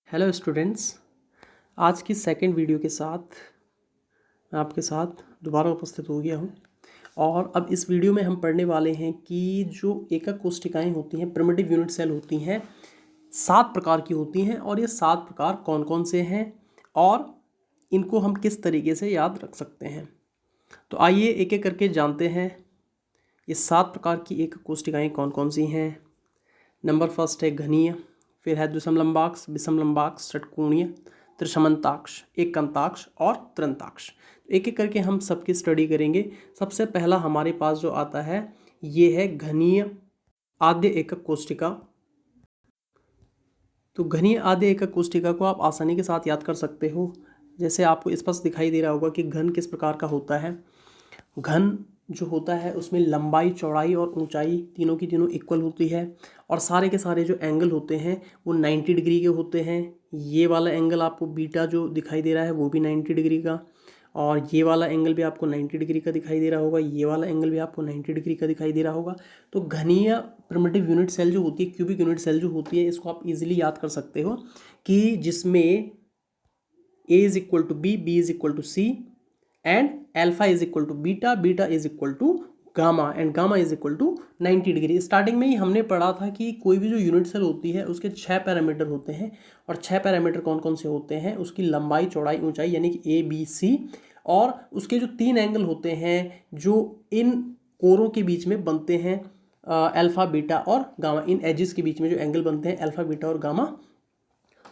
Hello students, आज की second video के साथ मैं आपके साथ दोबारा उपस्थित हो गया हूँ। और अब इस वीडियो में हम पढ़ने वाले हैं कि जो एकक कोशिकाएं होती हैं, प्रिमिटिव यूनिट सेल होती हैं, 7 प्रकार की होती हैं। और ये 7 प्रकार कौन कौन से हैं और इनको हम किस तरीके से याद रख सकते हैं। तो आइए एक एक करके जानते हैं ये 7 प्रकार की एकक कोशिकाएँ कौन कौन सी हैं। नंबर फर्स्ट है घनीय, फिर है द्विसमलंबाक्ष, विषमलंबाक्ष, षटकोणीय, त्रिशमंताक्ष, एकंताक्ष और त्रिंताक्ष। एक एक करके हम सबकी स्टडी करेंगे। सबसे पहला हमारे पास जो आता है ये है घनीय आद्य एकक कोशिका। तो घनीय आद्य एकक कोशिका को आप आसानी के साथ याद कर सकते हो। जैसे आपको स्पष्ट दिखाई दे रहा होगा कि घन किस प्रकार का होता है। घन जो होता है उसमें लंबाई, चौड़ाई और ऊंचाई तीनों की तीनों इक्वल होती है। और सारे के सारे जो एंगल होते हैं वो 90 डिग्री के होते हैं। ये वाला एंगल आपको बीटा जो दिखाई दे रहा है वो भी 90 डिग्री का, और ये वाला एंगल भी आपको 90 डिग्री का दिखाई दे रहा होगा। ये वाला एंगल भी आपको 90 डिग्री का दिखाई दे रहा होगा। तो घनीय प्रिमिटिव यूनिट सेल जो होती है, क्यूबिक यूनिट सेल जो होती है, इसको आप इजीली याद कर सकते हो कि जिसमें A is equal to B, B is equal to C and alpha is equal to beta, beta is equal to gamma and gamma is equal to 90 degree. Starting में ही हमने पढ़ा था कि कोई भी जो यूनिट सेल होती है उसके 6 पैरामीटर होते हैं। और 6 पैरामीटर कौन कौन से होते हैं? उसकी लंबाई, चौड़ाई, ऊंचाई यानी कि ए बी सी, और उसके जो 3 एंगल होते हैं जो इन कोरों के बीच में बनते हैं, अल्फा, बीटा और गामा। इन एजेस के बीच में जो एंगल बनते हैं अल्फा, बीटा और गामा,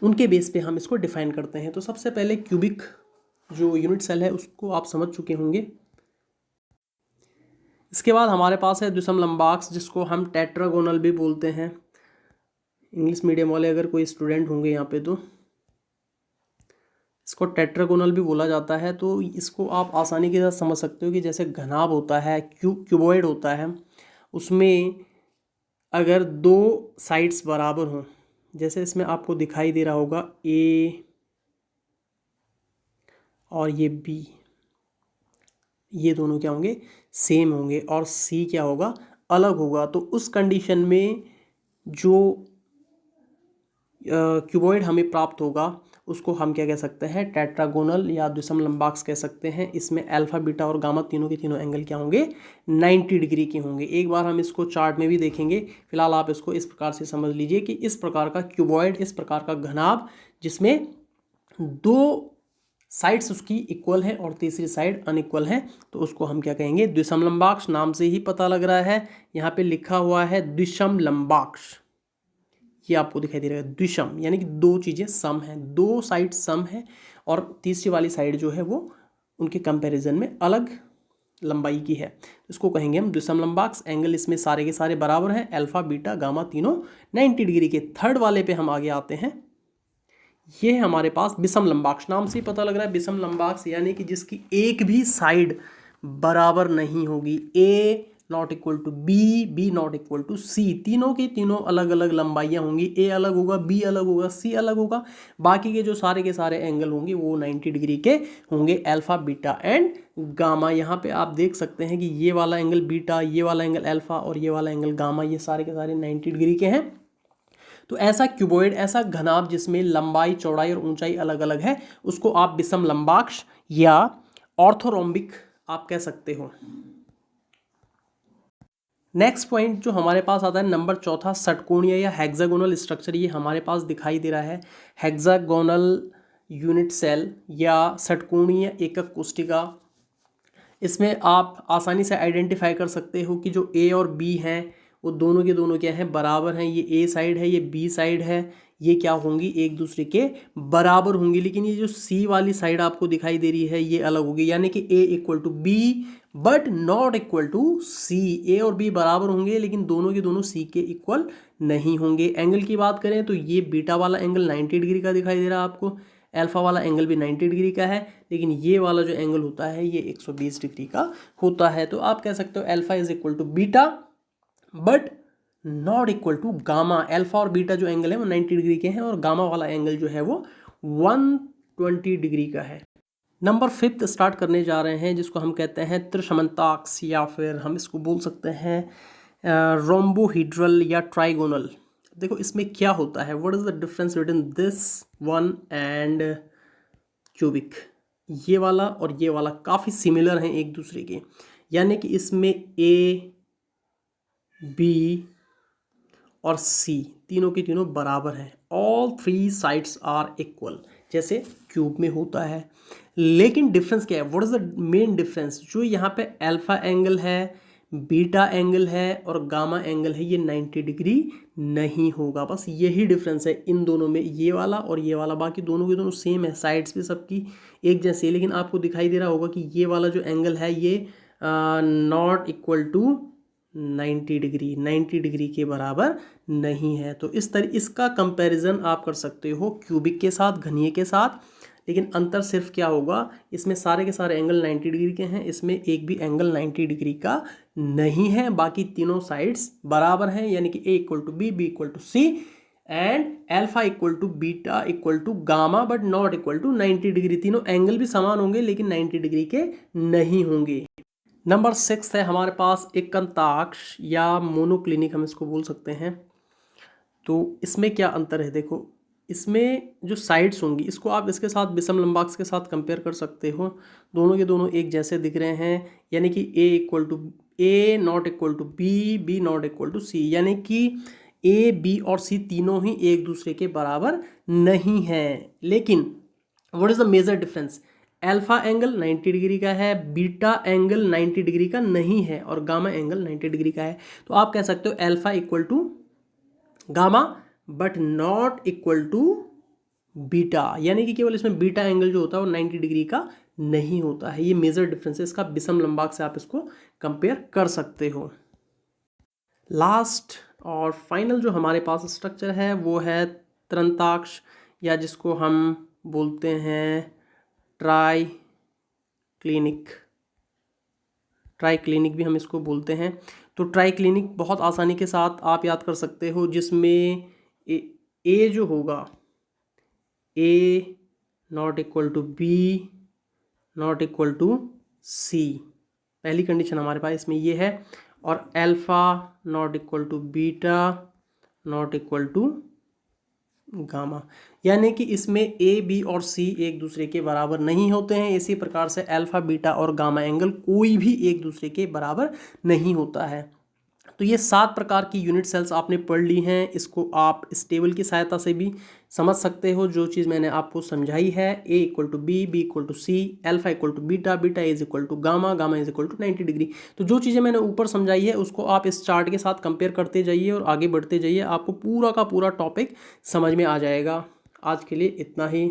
उनके बेस पे हम इसको डिफाइन करते हैं। तो सबसे पहले क्यूबिक जो यूनिट सेल है उसको आप समझ चुके होंगे। इसके बाद हमारे पास है द्विसमलंबाक्ष, जिसको हम टेट्रागोनल भी बोलते हैं। इंग्लिश मीडियम वाले अगर कोई स्टूडेंट होंगे यहाँ पे तो इसको टेट्रागोनल भी बोला जाता है। तो इसको आप आसानी के साथ समझ सकते हो कि जैसे घनाभ होता है, क्यूबॉइड होता है, उसमें अगर 2 साइड्स बराबर हों, जैसे इसमें आपको दिखाई दे रहा होगा ए और ये बी, ये दोनों क्या होंगे? सेम होंगे। और सी क्या होगा? अलग होगा। तो उस कंडीशन में जो क्यूबॉइड हमें प्राप्त होगा उसको हम क्या कह सकते हैं? टेट्रागोनल या द्विसमलंबाक्ष कह सकते हैं। इसमें अल्फा, बीटा और गामा तीनों के तीनों एंगल क्या होंगे? 90 डिग्री के होंगे। एक बार हम इसको चार्ट में भी देखेंगे। फिलहाल आप इसको इस प्रकार से समझ लीजिए कि इस प्रकार का क्यूबॉइड, इस प्रकार का घनाभ जिसमें 2 साइड्स उसकी इक्वल है और तीसरी साइड अनइक्वल है, तो उसको हम क्या कहेंगे? द्विसमलंबाक्ष। नाम से ही पता लग रहा है, यहाँ पे लिखा हुआ है द्विसमलंबाक्ष। ये आपको दिखाई दे रहा है द्विसम, यानी कि 2 चीज़ें सम हैं, 2 साइड सम है और तीसरी वाली साइड जो है वो उनके कंपैरिजन में अलग लंबाई की है। इसको कहेंगे हम द्विसमलंबाक्ष। एंगल इसमें सारे के सारे बराबर हैं, अल्फा, बीटा, गामा तीनों 90 डिग्री के। थर्ड वाले पे हम आगे आते हैं। ये है हमारे पास विषमलंबाक्ष। नाम से ही पता लग रहा है विषमलंबाक्ष, यानी कि जिसकी एक भी साइड बराबर नहीं होगी। A not equal to B, B not equal to C, तीनों की तीनों अलग अलग लंबाइयाँ होंगी। ए अलग होगा, बी अलग होगा, सी अलग होगा। बाकी के जो सारे के सारे एंगल होंगे वो 90 डिग्री के होंगे, अल्फा, बीटा एंड गामा। यहाँ पे आप देख सकते हैं कि ये वाला एंगल बीटा, ये वाला एंगल अल्फा और ये वाला एंगल गामा, ये सारे के सारे 90 डिग्री के हैं। तो ऐसा क्यूबॉइड, ऐसा घनाभ जिसमें लंबाई, चौड़ाई और ऊंचाई अलग अलग है, उसको आप विषमलंबाक्ष या ऑर्थोरोम्बिक आप कह सकते हो। नेक्स्ट पॉइंट जो हमारे पास आता है नंबर चौथा, षटकोणीय या हेक्सागोनल स्ट्रक्चर। ये हमारे पास दिखाई दे रहा है हेक्सागोनल यूनिट सेल या षटकोणीय एकक कोशिका। इसमें आप आसानी से आइडेंटिफाई कर सकते हो कि जो ए और बी हैं वो दोनों के दोनों क्या हैं? बराबर हैं। ये ए साइड है, ये बी साइड है, ये क्या होंगी? एक दूसरे के बराबर होंगी। लेकिन ये जो सी वाली साइड आपको दिखाई दे रही है ये अलग होगी, यानी कि A equal to B but not equal to C. A और बी बराबर होंगे लेकिन दोनों के दोनों सी के इक्वल नहीं होंगे। एंगल की बात करें तो ये बीटा वाला एंगल 90 डिग्री का दिखाई दे रहा है आपको, अल्फा वाला एंगल भी 90 डिग्री का है, लेकिन ये वाला जो एंगल होता है ये 120 डिग्री का होता है। तो आप कह सकते हो alpha is equal to beta but not equal to gamma. Alpha और बीटा जो एंगल है वो 90 डिग्री के हैं और गामा वाला एंगल जो है वो 120 डिग्री का है। नंबर 5 स्टार्ट करने जा रहे हैं, जिसको हम कहते हैं त्रिशमंताक्ष, या फिर हम इसको बोल सकते हैं रोम्बोहीड्रल या ट्राइगोनल। तो देखो इसमें क्या होता है, what is the difference between this one and cubic. ये वाला और ये वाला काफ़ी सिमिलर हैं एक दूसरे के, यानी कि इसमें ए बी और सी तीनों की तीनों बराबर हैं, all three sides are equal, जैसे क्यूब में होता है। लेकिन डिफरेंस क्या है, what is the main difference, जो यहाँ पे अल्फा एंगल है, बीटा एंगल है और गामा एंगल है, ये 90 डिग्री नहीं होगा। बस यही डिफरेंस है इन दोनों में, ये वाला और ये वाला। बाकी दोनों के दोनों सेम है, साइड्स भी सबकी एक जैसी है, लेकिन आपको दिखाई दे रहा होगा कि ये वाला जो एंगल है ये not equal to 90 degree, 90 degree के बराबर नहीं है। तो इसका कंपैरिजन आप कर सकते हो क्यूबिक के साथ, घनीय के साथ, लेकिन अंतर सिर्फ क्या होगा, इसमें सारे के सारे एंगल 90 डिग्री के हैं, इसमें एक भी एंगल 90 डिग्री का नहीं है। बाकी तीनों साइड्स बराबर हैं, यानी कि A equal to B, B equal to C and alpha equal to beta equal to gamma, but not equal to 90 degree. तीनों एंगल भी समान होंगे लेकिन 90 डिग्री के नहीं होंगे। नंबर 6 है हमारे पास एकंताक्ष या मोनोक्लिनिक, हम इसको बोल सकते हैं। तो इसमें क्या अंतर है, देखो इसमें जो साइड्स होंगी, इसको आप इसके साथ विषम लंबाक्स के साथ कंपेयर कर सकते हो, दोनों के दोनों एक जैसे दिख रहे हैं, यानी कि A equal to A not equal to B, B not equal to C, यानी कि ए बी और सी तीनों ही एक दूसरे के बराबर नहीं हैं। लेकिन what is the major difference, alpha angle 90 degree का है, बीटा एंगल 90 डिग्री का नहीं है और गामा एंगल 90 डिग्री का है। तो आप कह सकते हो alpha equal to gamma but not equal to beta, यानी कि केवल इसमें बीटा एंगल जो होता है वो 90 डिग्री का नहीं होता है। ये मेजर डिफरेंस है इसका, विषम लंबाक से आप इसको कंपेयर कर सकते हो। लास्ट और फाइनल जो हमारे पास स्ट्रक्चर है वो है त्रंताक्ष, या जिसको हम बोलते हैं ट्राई क्लिनिक भी हम इसको बोलते हैं। तो ट्राई क्लिनिक बहुत आसानी के साथ आप याद कर सकते हो, जिसमें ए जो होगा, A not equal to B not equal to C, पहली कंडीशन हमारे पास इसमें ये है, और alpha not equal to beta not equal to gamma, यानी कि इसमें ए बी और सी एक दूसरे के बराबर नहीं होते हैं। इसी प्रकार से अल्फा बीटा और गामा एंगल कोई भी एक दूसरे के बराबर नहीं होता है। तो ये 7 प्रकार की यूनिट सेल्स आपने पढ़ ली हैं, इसको आप इस टेबल की सहायता से भी समझ सकते हो। जो चीज़ मैंने आपको समझाई है, A equal to B, B equal to C, alpha equal to beta, beta is equal to gamma, gamma is equal to 90 degree. तो जो चीज़ें मैंने ऊपर समझाई है उसको आप इस चार्ट के साथ कंपेयर करते जाइए और आगे बढ़ते जाइए, आपको पूरा का पूरा टॉपिक समझ में आ जाएगा। आज के लिए इतना ही।